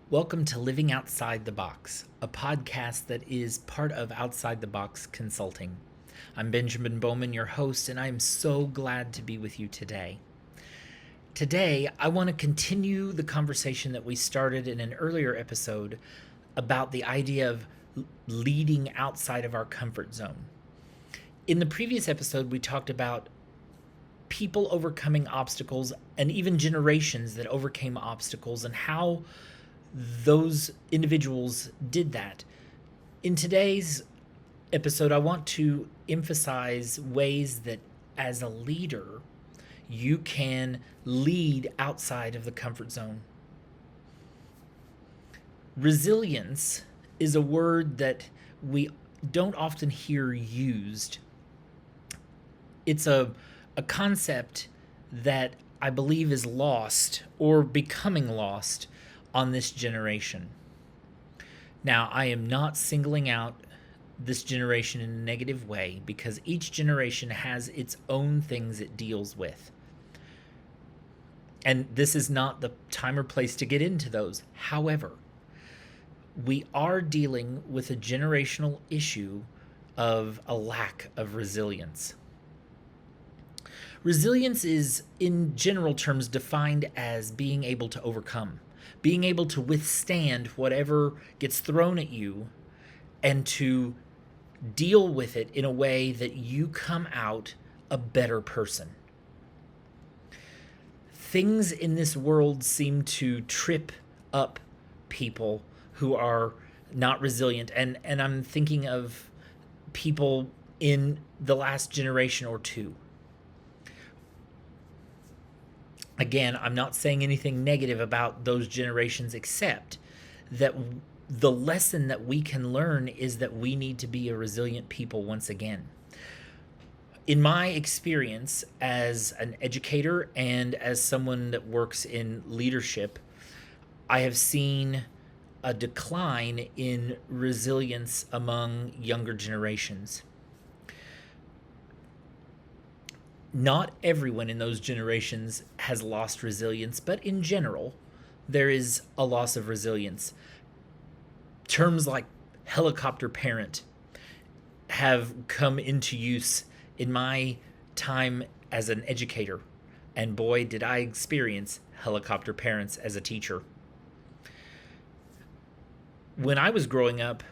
Welcome to Living Outside the Box, a podcast that is part of Outside the Box Consulting. I'm Benjamin Bowman, your host, and I'm so glad to be with you today. Today, I want to continue the conversation that we started in an earlier episode about the idea of leading outside of our comfort zone. In the previous episode, we talked about people overcoming obstacles and even generations that overcame obstacles and how those individuals did that. In today's episode, I want to emphasize ways that as a leader, you can lead outside of the comfort zone. Resilience is a word that we don't often hear used. It's a concept that I believe is lost or becoming lost on this generation. Now, I am not singling out this generation in a negative way because each generation has its own things it deals with. And this is not the time or place to get into those. However, we are dealing with a generational issue of a lack of resilience. Resilience is, in general terms, defined as being able to overcome, being able to withstand whatever gets thrown at you and to deal with it in a way that you come out a better person. Things in this world seem to trip up people who are not resilient. And I'm thinking of people in the last generation or two. Again, I'm not saying anything negative about those generations, except that the lesson that we can learn is that we need to be a resilient people once again. In my experience as an educator and as someone that works in leadership, I have seen a decline in resilience among younger generations. Not everyone in those generations has lost resilience, but in general, there is a loss of resilience. Terms like helicopter parent have come into use in my time as an educator, and boy, did I experience helicopter parents as a teacher. When I was growing up,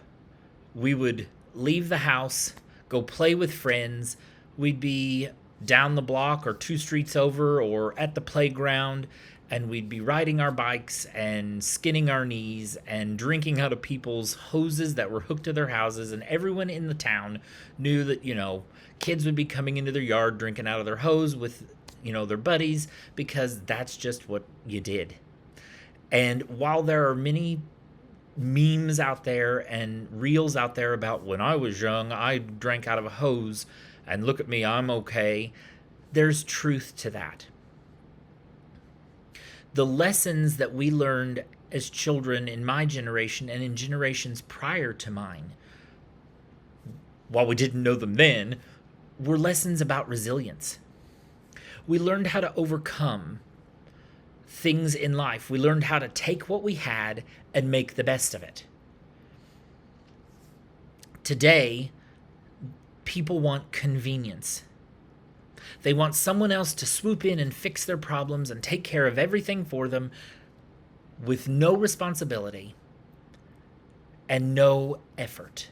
we would leave the house, go play with friends. We'd be down the block or two streets over or at the playground, and we'd be riding our bikes and skinning our knees and drinking out of people's hoses that were hooked to their houses. And everyone in the town knew that, kids would be coming into their yard drinking out of their hose with, their buddies, because that's just what you did. And while there are many memes out there and reels out there about when I was young, I drank out of a hose, and look at me, I'm okay, there's truth to that. The lessons that we learned as children in my generation and in generations prior to mine, while we didn't know them then, were lessons about resilience. We learned how to overcome things in life. We learned how to take what we had and make the best of it. Today, people want convenience. They want someone else to swoop in and fix their problems and take care of everything for them with no responsibility and no effort.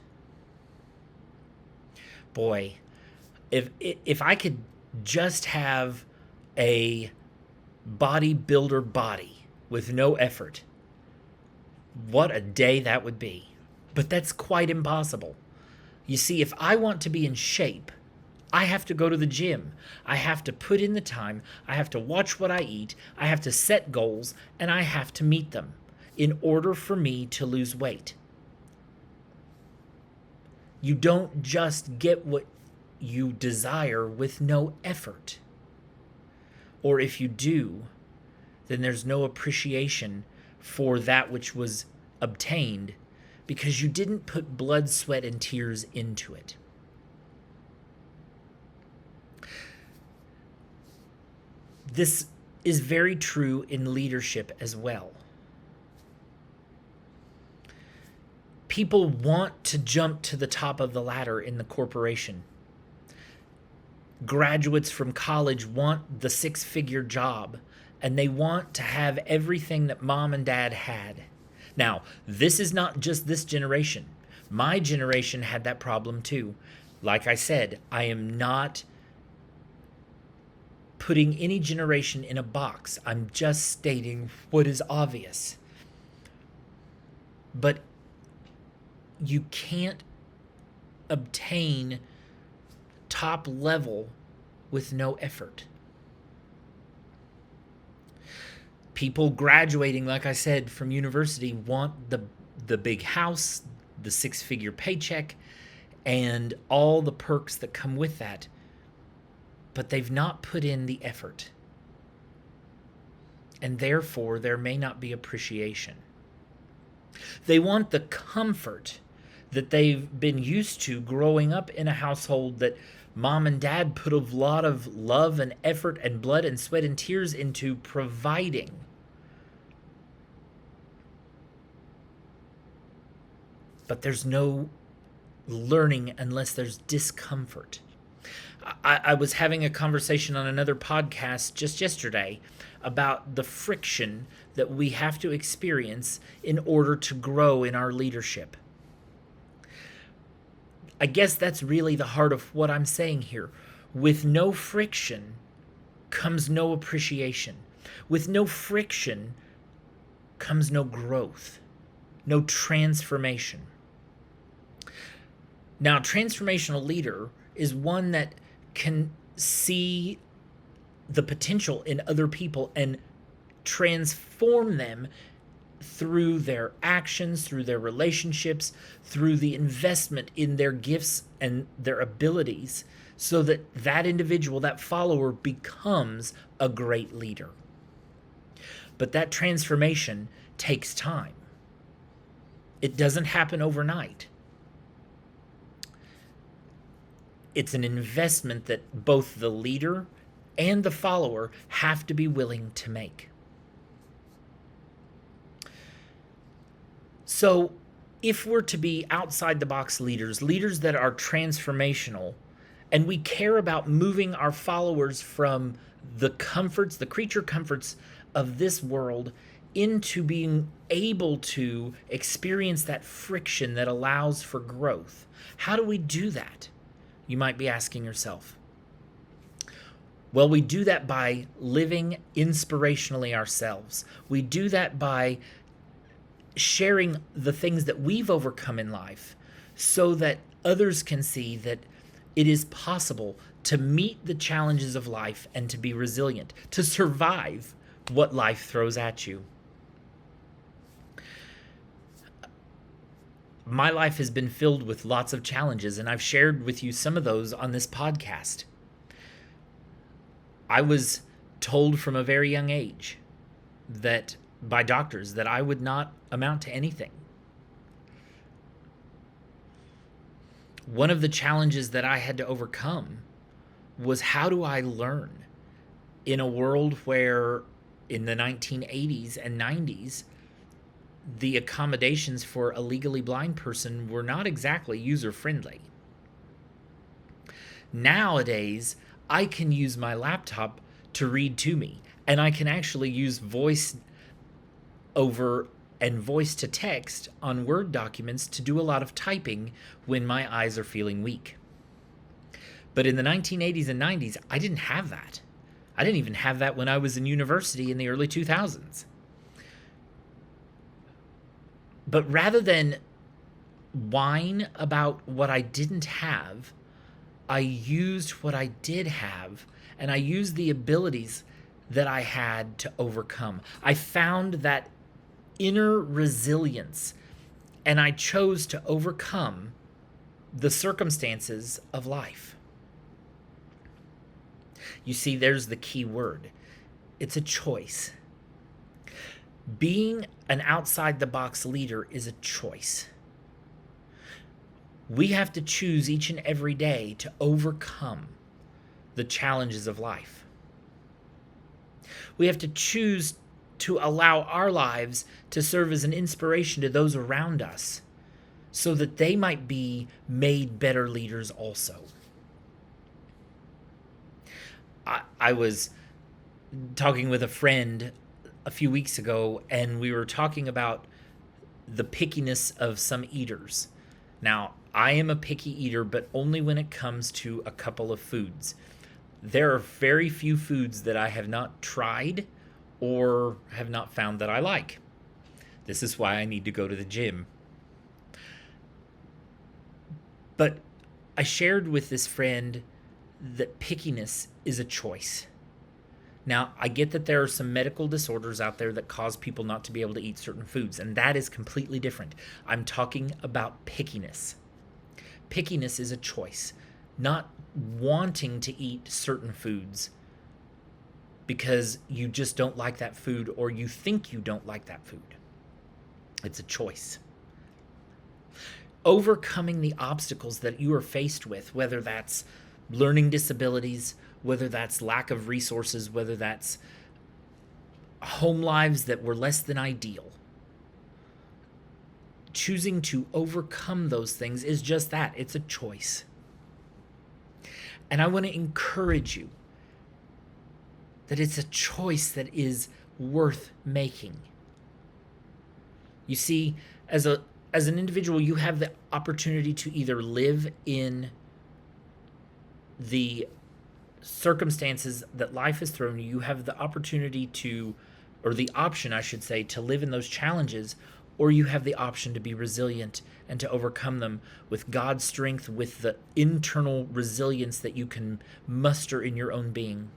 Boy, if I could just have a bodybuilder body with no effort, what a day that would be. But that's quite impossible. You see, if I want to be in shape, I have to go to the gym. I have to put in the time. I have to watch what I eat. I have to set goals, and I have to meet them in order for me to lose weight. You don't just get what you desire with no effort. Or if you do, then there's no appreciation for that which was obtained because you didn't put blood, sweat, and tears into it. This is very true in leadership as well. People want to jump to the top of the ladder in the corporation. Graduates from college want the six-figure job, and they want to have everything that mom and dad had. Now, this is not just this generation. My generation had that problem too. Like I said, I am not putting any generation in a box. I'm just stating what is obvious. But you can't obtain top level with no effort. People graduating, like I said, from university want the big house, the six-figure paycheck, and all the perks that come with that. But they've not put in the effort. And therefore, there may not be appreciation. They want the comfort that they've been used to growing up in a household that mom and dad put a lot of love and effort and blood and sweat and tears into providing. But there's no learning unless there's discomfort. I was having a conversation on another podcast just yesterday about the friction that we have to experience in order to grow in our leadership. I guess that's really the heart of what I'm saying here. With no friction comes no appreciation. With no friction comes no growth, no transformation. Now, a transformational leader is one that can see the potential in other people and transform them through their actions, through their relationships, through the investment in their gifts and their abilities, so that that individual, that follower, becomes a great leader. But that transformation takes time. It doesn't happen overnight. It's an investment that both the leader and the follower have to be willing to make. So if we're to be outside the box leaders, leaders that are transformational, and we care about moving our followers from the comforts, the creature comforts of this world into being able to experience that friction that allows for growth, how do we do that? You might be asking yourself. Well, we do that by living inspirationally ourselves. We do that by sharing the things that we've overcome in life so that others can see that it is possible to meet the challenges of life and to be resilient, to survive what life throws at you. My life has been filled with lots of challenges, and I've shared with you some of those on this podcast. I was told from a very young age that by doctors that I would not amount to anything. One of the challenges that I had to overcome was, how do I learn in a world where in the 1980s and 90s, the accommodations for a legally blind person were not exactly user-friendly. Nowadays, I can use my laptop to read to me, and I can actually use voice over and voice to text on Word documents to do a lot of typing when my eyes are feeling weak. But in the 1980s and 90s, I didn't have that. I didn't even have that when I was in university in the early 2000s. But rather than whine about what I didn't have, I used what I did have, and I used the abilities that I had to overcome. I found that inner resilience, and I chose to overcome the circumstances of life. You see, there's the key word. It's a choice. Being an outside-the-box leader is a choice. We have to choose each and every day to overcome the challenges of life. We have to choose to allow our lives to serve as an inspiration to those around us, so that they might be made better leaders also. I was talking with a friend a few weeks ago, and we were talking about the pickiness of some eaters. Now, I am a picky eater, but only when it comes to a couple of foods. There are very few foods that I have not tried or have not found that I like. This is why I need to go to the gym. But I shared with this friend that pickiness is a choice. Now, I get that there are some medical disorders out there that cause people not to be able to eat certain foods, and that is completely different. I'm talking about pickiness. Pickiness is a choice, not wanting to eat certain foods because you just don't like that food or you think you don't like that food. It's a choice. Overcoming the obstacles that you are faced with, whether that's learning disabilities, whether that's lack of resources, whether that's home lives that were less than ideal. Choosing to overcome those things is just that. It's a choice. And I want to encourage you that it's a choice that is worth making. You see, as an individual, you have the opportunity to either live in the circumstances that life has thrown you. You have the opportunity to, or the option, I should say, to live in those challenges, or you have the option to be resilient and to overcome them with God's strength, with the internal resilience that you can muster in your own being.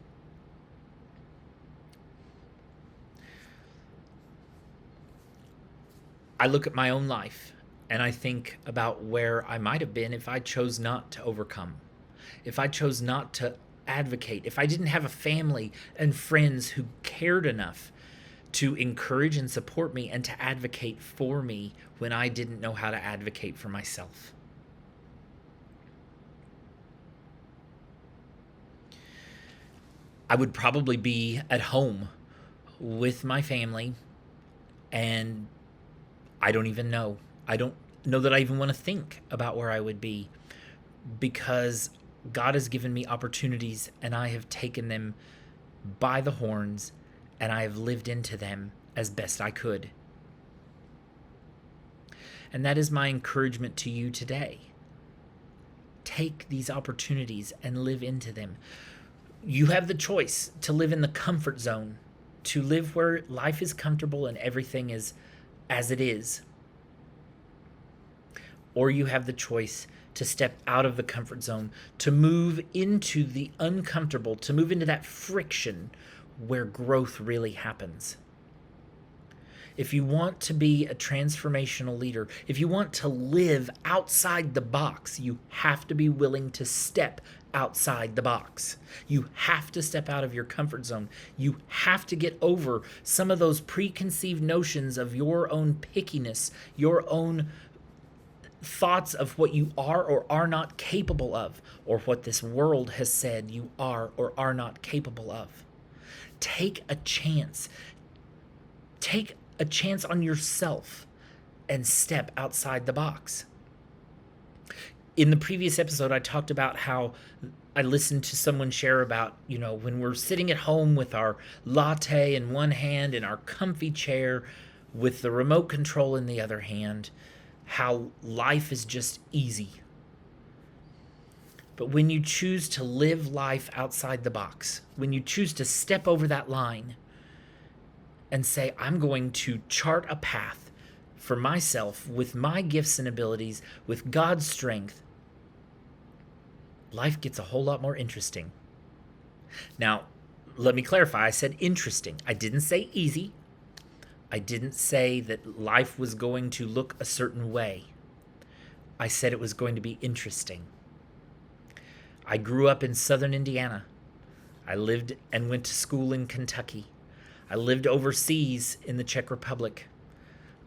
I look at my own life and I think about where I might have been if I chose not to overcome, if I chose not to advocate, if I didn't have a family and friends who cared enough to encourage and support me and to advocate for me when I didn't know how to advocate for myself. I would probably be at home with my family, and I don't even know. I don't know that I even want to think about where I would be, because God has given me opportunities and I have taken them by the horns and I have lived into them as best I could. And that is my encouragement to you today. Take these opportunities and live into them. You have the choice to live in the comfort zone, to live where life is comfortable and everything is as it is. Or you have the choice to step out of the comfort zone, to move into the uncomfortable, to move into that friction where growth really happens. If you want to be a transformational leader, if you want to live outside the box, you have to be willing to step outside the box. You have to step out of your comfort zone. You have to get over some of those preconceived notions of your own pickiness, your own thoughts of what you are or are not capable of, or what this world has said you are or are not capable of. Take a chance. Take a chance on yourself and step outside the box. In the previous episode, I talked about how I listened to someone share about, when we're sitting at home with our latte in one hand and our comfy chair with the remote control in the other hand, how life is just easy. But when you choose to live life outside the box, when you choose to step over that line and say, I'm going to chart a path for myself with my gifts and abilities, with God's strength, life gets a whole lot more interesting. Now, let me clarify. I said interesting. I didn't say easy. I didn't say that life was going to look a certain way. I said it was going to be interesting. I grew up in southern Indiana. I lived and went to school in Kentucky. I lived overseas in the Czech Republic.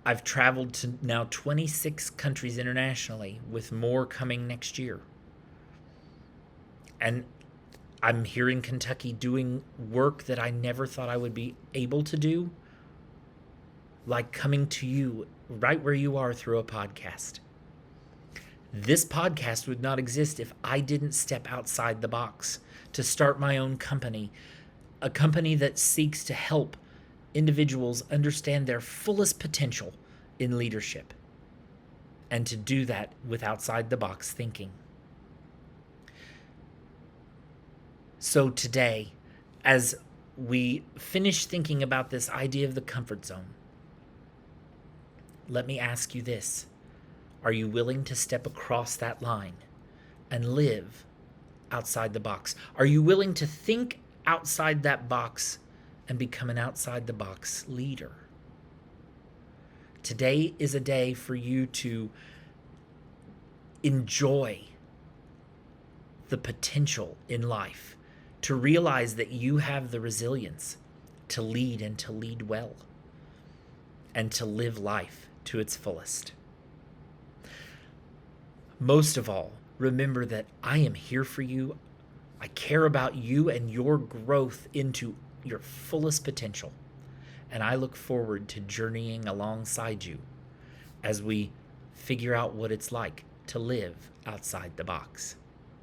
I've traveled to now 26 countries internationally, with more coming next year. And I'm here in Kentucky doing work that I never thought I would be able to do, like coming to you right where you are through a podcast. This podcast would not exist if I didn't step outside the box to start my own company, a company that seeks to help individuals understand their fullest potential in leadership, and to do that with outside the box thinking. So today, as we finish thinking about this idea of the comfort zone, let me ask you this. Are you willing to step across that line and live outside the box? Are you willing to think outside that box and become an outside the box leader? Today is a day for you to enjoy the potential in life, to realize that you have the resilience to lead and to lead well, and to live life to its fullest. Most of all, remember that I am here for you. I care about you and your growth into your fullest potential. And I look forward to journeying alongside you as we figure out what it's like to live outside the box.